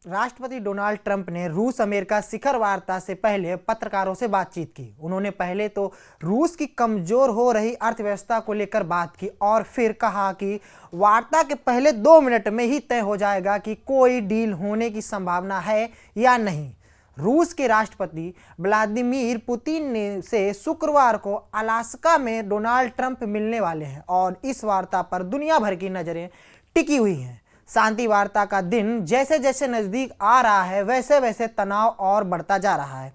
राष्ट्रपति Donald Trump ने रूस अमेरिका शिखर वार्ता से पहले पत्रकारों से बातचीत की। उन्होंने पहले तो रूस की कमजोर हो रही अर्थव्यवस्था को लेकर बात की और फिर कहा कि वार्ता के पहले 2 मिनट में ही तय हो जाएगा कि कोई डील होने की संभावना है या नहीं। रूस के राष्ट्रपति व्लादिमीर पुतिन ने से शुक्रवार को अलास्का में डोनाल्ड ट्रंप मिलने वाले हैं और इस वार्ता पर दुनिया भर की नज़रें टिकी हुई हैं। शांति वार्ता का दिन जैसे जैसे नज़दीक आ रहा है वैसे वैसे तनाव और बढ़ता जा रहा है।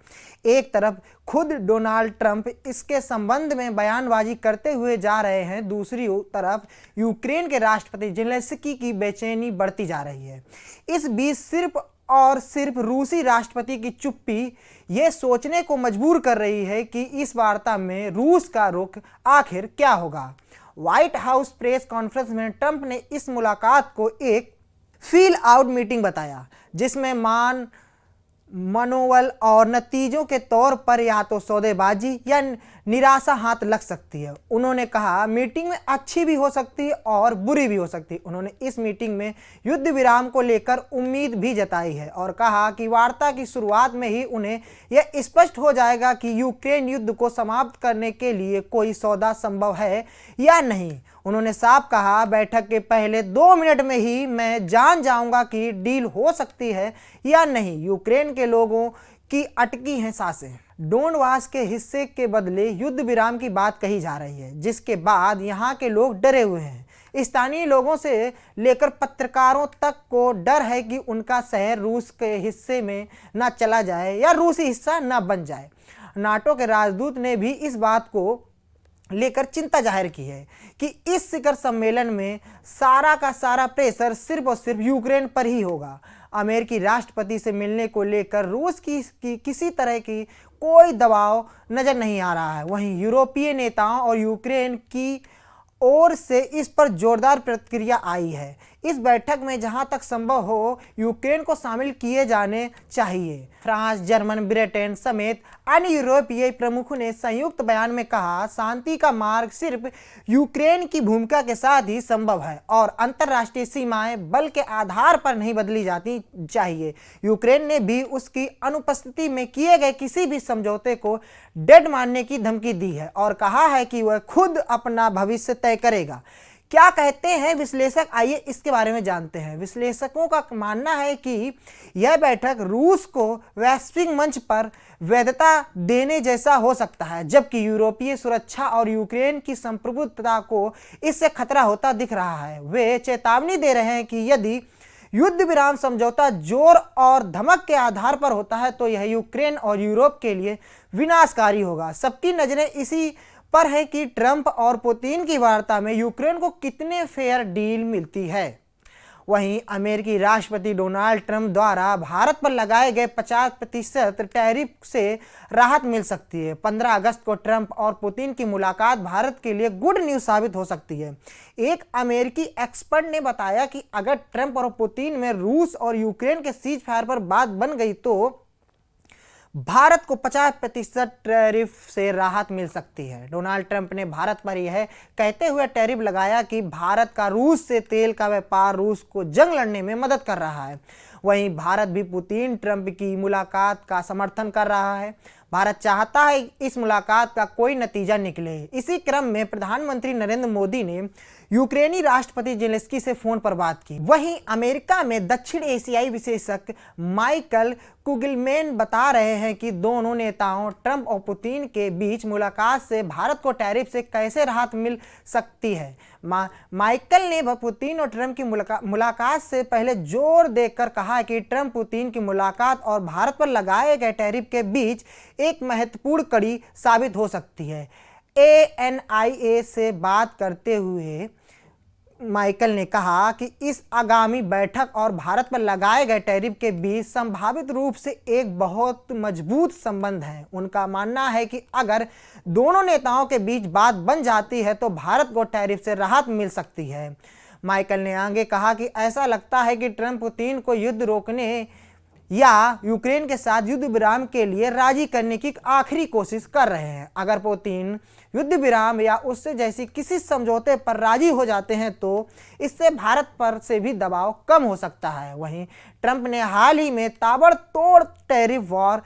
एक तरफ खुद डोनाल्ड ट्रंप इसके संबंध में बयानबाजी करते हुए जा रहे हैं, दूसरी तरफ यूक्रेन के राष्ट्रपति ज़ेलेंस्की की बेचैनी बढ़ती जा रही है। इस बीच सिर्फ और सिर्फ रूसी राष्ट्रपति की चुप्पी ये सोचने को मजबूर कर रही है कि इस वार्ता में रूस का रुख आखिर क्या होगा। व्हाइट हाउस प्रेस कॉन्फ्रेंस में ट्रंप ने इस मुलाकात को एक फील आउट मीटिंग बताया, जिसमें मनोबल और नतीजों के तौर पर या तो सौदेबाजी या निराशा हाथ लग सकती है। उन्होंने कहा मीटिंग में अच्छी भी हो सकती है और बुरी भी हो सकती है। उन्होंने इस मीटिंग में युद्ध विराम को लेकर उम्मीद भी जताई है और कहा कि वार्ता की शुरुआत में ही उन्हें यह स्पष्ट हो जाएगा कि यूक्रेन युद्ध को समाप्त करने के लिए कोई सौदा संभव है या नहीं। उन्होंने साफ कहा बैठक के पहले 2 मिनट में ही मैं जान जाऊंगा कि डील हो सकती है या नहीं। यूक्रेन के लोगों की अटकी हैं सांसें। डोनबास के हिस्से के बदले युद्ध विराम की बात कही जा रही है, जिसके बाद यहाँ के लोग डरे हुए हैं। स्थानीय लोगों से लेकर पत्रकारों तक को डर है कि उनका शहर रूस के हिस्से में न चला जाए या रूसी हिस्सा न बन जाए। नाटो के राजदूत ने भी इस बात को लेकर चिंता जाहिर की है कि इस शिखर सम्मेलन में सारा का सारा प्रेशर सिर्फ और सिर्फ यूक्रेन पर ही होगा। अमेरिकी राष्ट्रपति से मिलने को लेकर रूस की किसी तरह की कोई दबाव नजर नहीं आ रहा है। वहीं यूरोपीय नेताओं और यूक्रेन की ओर से इस पर जोरदार प्रतिक्रिया आई है। इस बैठक में जहां तक संभव हो यूक्रेन को शामिल किए जाने चाहिए। फ्रांस, जर्मन, ब्रिटेन समेत अन्य यूरोपीय प्रमुखों ने संयुक्त बयान में कहा शांति का मार्ग सिर्फ यूक्रेन की भूमिका के साथ ही संभव है और अंतर्राष्ट्रीय सीमाएं बल के आधार पर नहीं बदली जाती चाहिए। यूक्रेन ने भी उसकी अनुपस्थिति में किए गए किसी भी समझौते को डेड मानने की धमकी दी है और कहा है कि वह खुद अपना भविष्य तय करेगा। क्या कहते हैं विश्लेषक, आइए इसके बारे में जानते हैं। विश्लेषकों का मानना है कि यह बैठक रूस को वैश्विक मंच पर वैधता देने जैसा हो सकता है, जबकि यूरोपीय सुरक्षा और यूक्रेन की संप्रभुता को इससे खतरा होता दिख रहा है। वे चेतावनी दे रहे हैं कि यदि युद्ध विराम समझौता जोर और धमक के आधार पर होता है तो यह यूक्रेन और यूरोप के लिए विनाशकारी होगा। सबकी नज़रें इसी पर है कि ट्रंप और पुतिन की वार्ता में यूक्रेन को कितने फेयर डील मिलती है। वहीं अमेरिकी राष्ट्रपति डोनाल्ड ट्रंप द्वारा भारत पर लगाए गए 50% टैरिफ से राहत मिल सकती है। 15 अगस्त को ट्रंप और पुतिन की मुलाकात भारत के लिए गुड न्यूज़ साबित हो सकती है। एक अमेरिकी एक्सपर्ट ने बताया कि अगर ट्रंप और पुतिन में रूस और यूक्रेन के सीज फायर पर बात बन गई तो भारत को 50% टैरिफ से राहत मिल सकती है। डोनाल्ड ट्रंप ने भारत पर यह कहते हुए टैरिफ लगाया कि भारत का रूस से तेल का व्यापार रूस को जंग लड़ने में मदद कर रहा है। वहीं भारत भी पुतिन ट्रंप की मुलाकात का समर्थन कर रहा है। भारत चाहता है इस मुलाकात का कोई नतीजा निकले। इसी क्रम में प्रधानमंत्री नरेंद्र मोदी ने यूक्रेनी राष्ट्रपति ज़ेलेंस्की से फोन पर बात की। वहीं अमेरिका में दक्षिण एशियाई विशेषज्ञ माइकल कुगलमैन बता रहे हैं कि दोनों नेताओं ट्रंप और पुतिन के बीच मुलाकात से भारत को टैरिफ से कैसे राहत मिल सकती है। माइकल ने पुतिन और ट्रंप की मुलाकात से पहले जोर देकर कहा कि ट्रंप पुतिन की मुलाकात और भारत पर लगाए गए टैरिफ के बीच एक महत्वपूर्ण कड़ी साबित हो सकती है। ANIA से बात करते हुए माइकल ने कहा कि इस आगामी बैठक और भारत पर लगाए गए टैरिफ के बीच संभावित रूप से एक बहुत मजबूत संबंध है। उनका मानना है कि अगर दोनों नेताओं के बीच बात बन जाती है तो भारत को टैरिफ से राहत मिल सकती है। माइकल ने आगे कहा कि ऐसा लगता है कि ट्रंप पुतिन को युद्ध रोकने या यूक्रेन के साथ युद्ध विराम के लिए राजी करने की आखिरी कोशिश कर रहे हैं। अगर पुतिन युद्ध विराम या उससे जैसी किसी समझौते पर राजी हो जाते हैं तो इससे भारत पर से भी दबाव कम हो सकता है। वहीं ट्रंप ने हाल ही में ताबड़तोड़ टैरिफ वॉर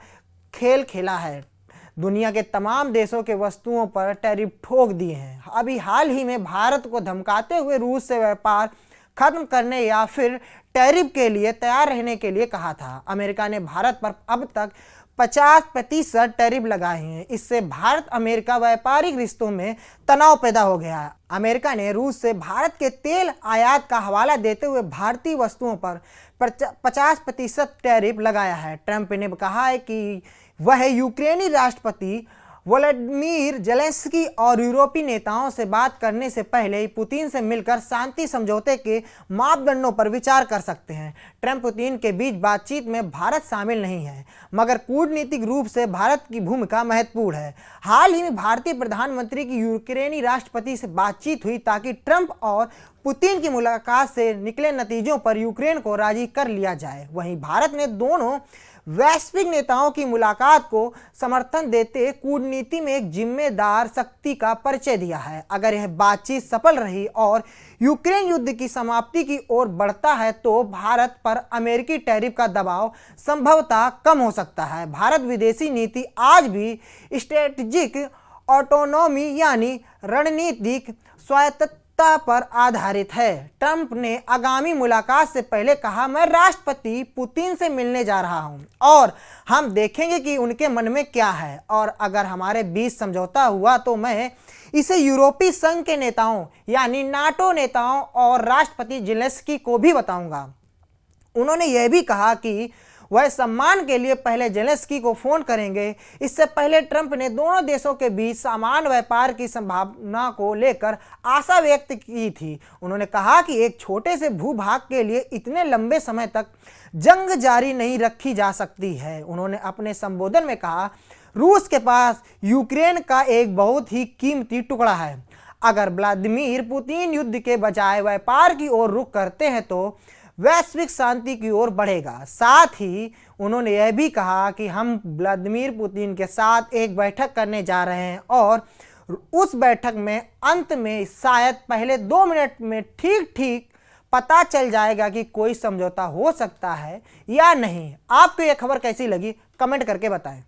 खेल खेला है, दुनिया के तमाम देशों के वस्तुओं पर टैरिफ ठोक दिए हैं। अभी हाल ही में भारत को धमकाते हुए रूस से व्यापार खत्म करने या फिर टैरिफ के लिए तैयार रहने के लिए कहा था। अमेरिका ने भारत पर अब तक 50% टैरिफ लगाए हैं। इससे भारत अमेरिका व्यापारिक रिश्तों में तनाव पैदा हो गया है। अमेरिका ने रूस से भारत के तेल आयात का हवाला देते हुए भारतीय वस्तुओं पर 50% टैरिफ लगाया है। ट्रंप ने कहा है कि वह यूक्रेनी राष्ट्रपति वोलोडिमीर जेलेंस्की और यूरोपीय नेताओं से बात करने से पहले ही पुतिन से मिलकर शांति समझौते के मापदंडों पर विचार कर सकते हैं। ट्रंप पुतिन के बीच बातचीत में भारत शामिल नहीं है, मगर कूटनीतिक रूप से भारत की भूमिका महत्वपूर्ण है। हाल ही में भारतीय प्रधानमंत्री की यूक्रेनी राष्ट्रपति से बातचीत हुई ताकि ट्रंप और पुतिन की मुलाकात से निकले नतीजों पर यूक्रेन को राजी कर लिया जाए। वहीं भारत ने दोनों वैश्विक नेताओं की मुलाकात को समर्थन देते कूटनीति में एक जिम्मेदार शक्ति का परिचय दिया है। अगर यह बातचीत सफल रही और यूक्रेन युद्ध की समाप्ति की ओर बढ़ता है तो भारत पर अमेरिकी टैरिफ का दबाव संभवतः कम हो सकता है। भारत विदेशी नीति आज भी स्ट्रेटेजिक ऑटोनॉमी यानी रणनीतिक स्वायत्तता पर आधारित है। ट्रंप ने आगामी मुलाकात से पहले कहा, मैं राष्ट्रपति पुतिन से मिलने जा रहा हूं और हम देखेंगे कि उनके मन में क्या है, और अगर हमारे बीच समझौता हुआ तो मैं इसे यूरोपीय संघ के नेताओं यानी नाटो नेताओं और राष्ट्रपति जेलेंस्की को भी बताऊंगा। उन्होंने यह भी कहा कि वह सम्मान के लिए पहले जेलेंस्की को फोन करेंगे। इससे पहले ट्रंप ने दोनों देशों के बीच समान व्यापार की संभावना को लेकर आशा व्यक्त की थी। उन्होंने कहा कि एक छोटे से भूभाग के लिए इतने लंबे समय तक जंग जारी नहीं रखी जा सकती है। उन्होंने अपने संबोधन में कहा, रूस के पास यूक्रेन का एक बहुत ही कीमती टुकड़ा है। अगर व्लादिमीर पुतिन युद्ध के बजाय व्यापार की ओर रुख करते हैं तो वैश्विक शांति की ओर बढ़ेगा। साथ ही उन्होंने यह भी कहा कि हम व्लादिमीर पुतिन के साथ एक बैठक करने जा रहे हैं और उस बैठक में अंत में शायद पहले 2 मिनट में ठीक पता चल जाएगा कि कोई समझौता हो सकता है या नहीं। आपको यह खबर कैसी लगी, कमेंट करके बताएं।